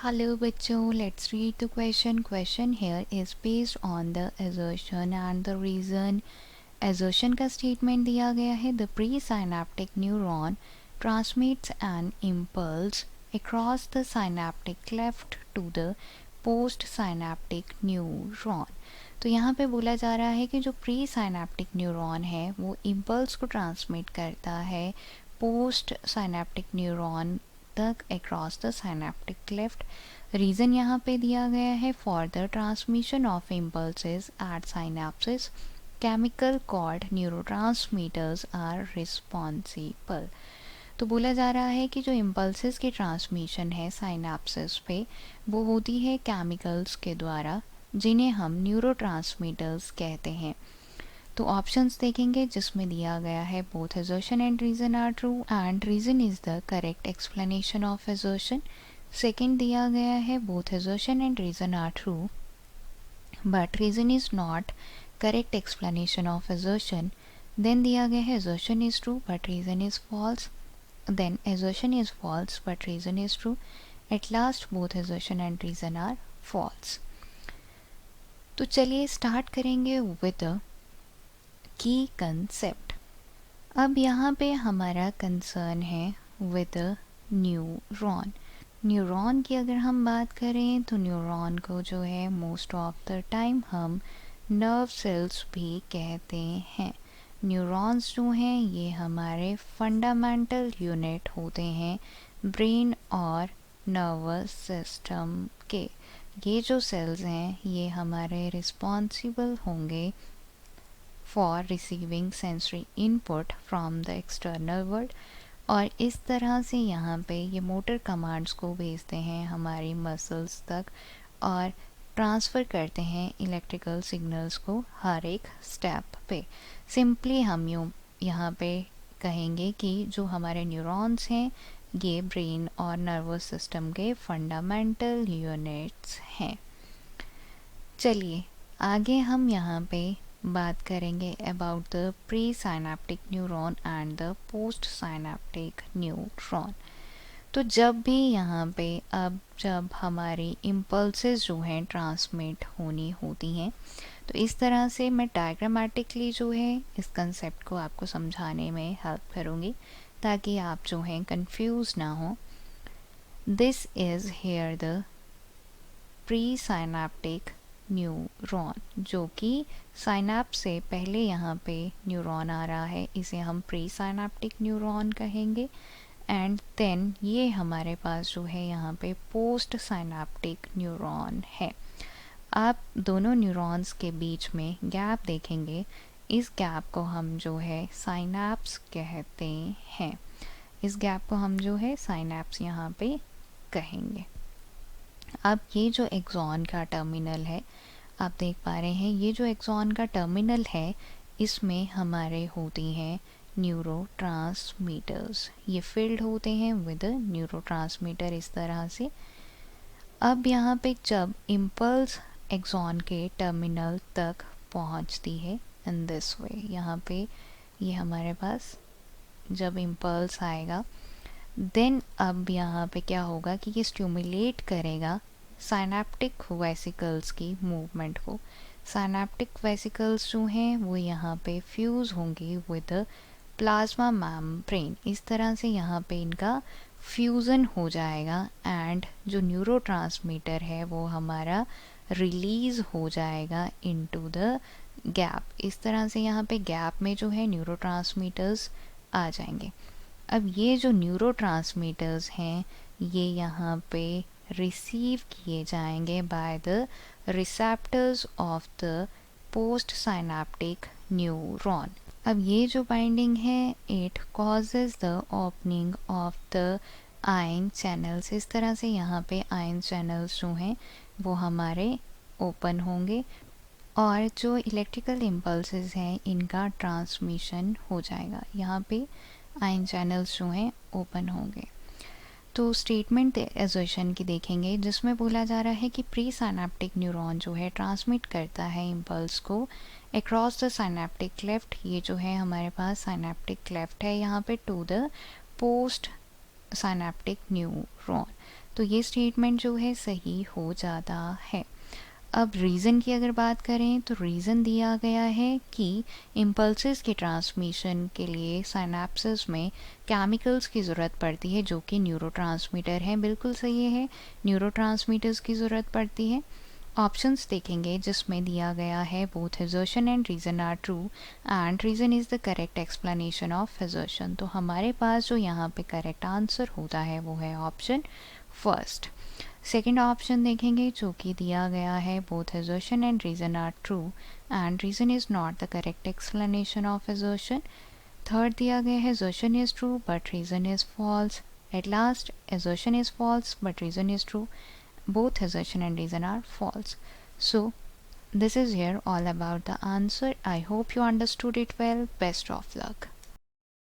Hello बच्चों, let's read the question. Question here is based on the assertion and the reason. Assertion का statement दिया गया है the presynaptic neuron transmits an impulse across the synaptic cleft to the postsynaptic neuron. तो यहाँ पे बोला जा रहा है कि जो प्री साइनेप्टिक न्यूरॉन है वो इम्पल्स को ट्रांसमिट करता है पोस्ट साइनेप्टिक न्यूरॉन तक across the synaptic cleft. Reason यहाँ पे दिया गया है for the transmission of impulses at synapses chemical called neurotransmitters are responsible. तो बोला जा रहा है कि जो इम्पल्सेस की ट्रांसमिशन है साइनेप्सिस पे वो होती है केमिकल्स के द्वारा जिन्हें हम न्यूरोट्रांसमीटर्स कहते हैं. तो ऑप्शंस देखेंगे जिसमें दिया गया है both assertion and reason are true and reason is the correct explanation of assertion. Second दिया गया है both assertion and reason are true but reason is not correct explanation of assertion. Then दिया गया है assertion is true but reason is false. Then assertion is false but reason is true. At last both assertion and reason are false. तो चलिए start करेंगे with the key concept. अब यहाँ पे हमारा कंसर्न है विद न्यूरॉन. न्यूरॉन की अगर हम बात करें तो न्यूरॉन को जो है मोस्ट ऑफ द टाइम हम नर्व सेल्स भी कहते हैं. न्यूरॉन्स जो हैं ये हमारे फंडामेंटल यूनिट होते हैं ब्रेन और नर्वस सिस्टम के. ये जो सेल्स हैं ये हमारे रिस्पॉन्सिबल होंगे for receiving sensory input from the external world और इस तरह से यहाँ पे ये मोटर कमांड्स को भेजते हैं हमारी मसल्स तक और ट्रांसफ़र करते हैं इलेक्ट्रिकल सिग्नल्स को हर एक स्टेप पे. सिंपली हम यूँ यहाँ पे कहेंगे कि जो हमारे न्यूरॉन्स हैं ये ब्रेन और नर्वस सिस्टम के फंडामेंटल यूनिट्स हैं. चलिए आगे हम यहाँ पे बात करेंगे about the pre synaptic neuron and the post synaptic neuron. तो जब भी यहाँ पे अब जब हमारी इम्पल्सेस जो हैं ट्रांसमिट होनी होती हैं तो इस तरह से मैं डायग्रामेटिकली जो है इस कंसेप्ट को आपको समझाने में हेल्प करूँगी ताकि आप जो हैं कंफ्यूज ना हो. This is here the pre synaptic neuron जो कि साइनेप्स से पहले यहाँ पे न्यूरॉन आ रहा है इसे हम प्री साइनेप्टिक न्यूरॉन कहेंगे. एंड देन ये हमारे पास जो है यहाँ पे पोस्ट साइनेप्टिक न्यूरॉन है. आप दोनों न्यूरॉन्स के बीच में गैप देखेंगे. इस गैप को हम जो है साइनेप्स कहते हैं. इस गैप को हम जो है साइनेप्स यहाँ पे कहेंगे. अब ये जो एक्सॉन का टर्मिनल है आप देख पा रहे हैं ये जो एक्सॉन का टर्मिनल है इसमें हमारे होती हैं न्यूरोट्रांसमीटर्स. ये फिल्ड होते हैं विद न्यूरोट्रांसमीटर इस तरह से. अब यहाँ पे जब इम्पल्स एक्सॉन के टर्मिनल तक पहुँचती है इन दिस वे यहाँ पे ये हमारे पास जब इम्पल्स आएगा देन अब यहाँ पे क्या होगा कि ये स्टिमुलेट करेगा साइनेप्टिक वेसिकल्स की मूवमेंट को. साइनेप्टिक वेसिकल्स जो हैं वो यहाँ पे फ्यूज़ होंगे विद प्लाज्मा मेम्ब्रेन. इस तरह से यहाँ पे इनका फ्यूज़न हो जाएगा एंड जो न्यूरोट्रांसमीटर है वो हमारा रिलीज़ हो जाएगा इनटू द गैप. इस तरह से यहाँ पे गैप में जो है न्यूरोट्रांसमीटर्स आ जाएंगे. अब ये जो न्यूरोट्रांसमीटर्स हैं ये यहाँ पे रिसीव किए जाएंगे by the receptors of the post synaptic neuron. अब ये जो बाइंडिंग है it causes the opening of the ion channels. इस तरह से यहाँ पे आयन चैनल्स जो हैं वो हमारे ओपन होंगे और जो इलेक्ट्रिकल इम्पल्सेस हैं इनका ट्रांसमिशन हो जाएगा. यहाँ पे आयन चैनल्स जो हैं ओपन होंगे. तो स्टेटमेंट एजर्शन की देखेंगे जिसमें बोला जा रहा है कि प्री साइनेप्टिक न्यूरॉन जो है ट्रांसमिट करता है इम्पल्स को अक्रॉस द साइनेप्टिक क्लेफ्ट. ये जो है हमारे पास साइनेप्टिक क्लेफ्ट है यहाँ पे to the post synaptic neuron. तो ये स्टेटमेंट जो है सही हो जाता है। अब रीज़न की अगर बात करें तो रीज़न दिया गया है कि इम्पल्सेस के ट्रांसमिशन के लिए साइनेप्सिस में केमिकल्स की ज़रूरत पड़ती है जो कि न्यूरोट्रांसमीटर हैं। बिल्कुल सही है, न्यूरोट्रांसमीटर्स की ज़रूरत पड़ती है। ऑप्शंस देखेंगे जिसमें दिया गया है both assertion and reason are true and reason is the correct explanation of assertion। तो हमारे पास जो यहाँ पे करेक्ट आंसर होता है वो है ऑप्शन फर्स्ट। सेकेंड ऑप्शन देखेंगे जो कि दिया गया है both assertion and reason are true and reason is not the correct explanation of assertion। Third दिया गया है assertion is true but reason is false. At last assertion is false but reason is true, both assertion and reason are false. So this is here all about the answer. I hope you understood it well. Best of luck.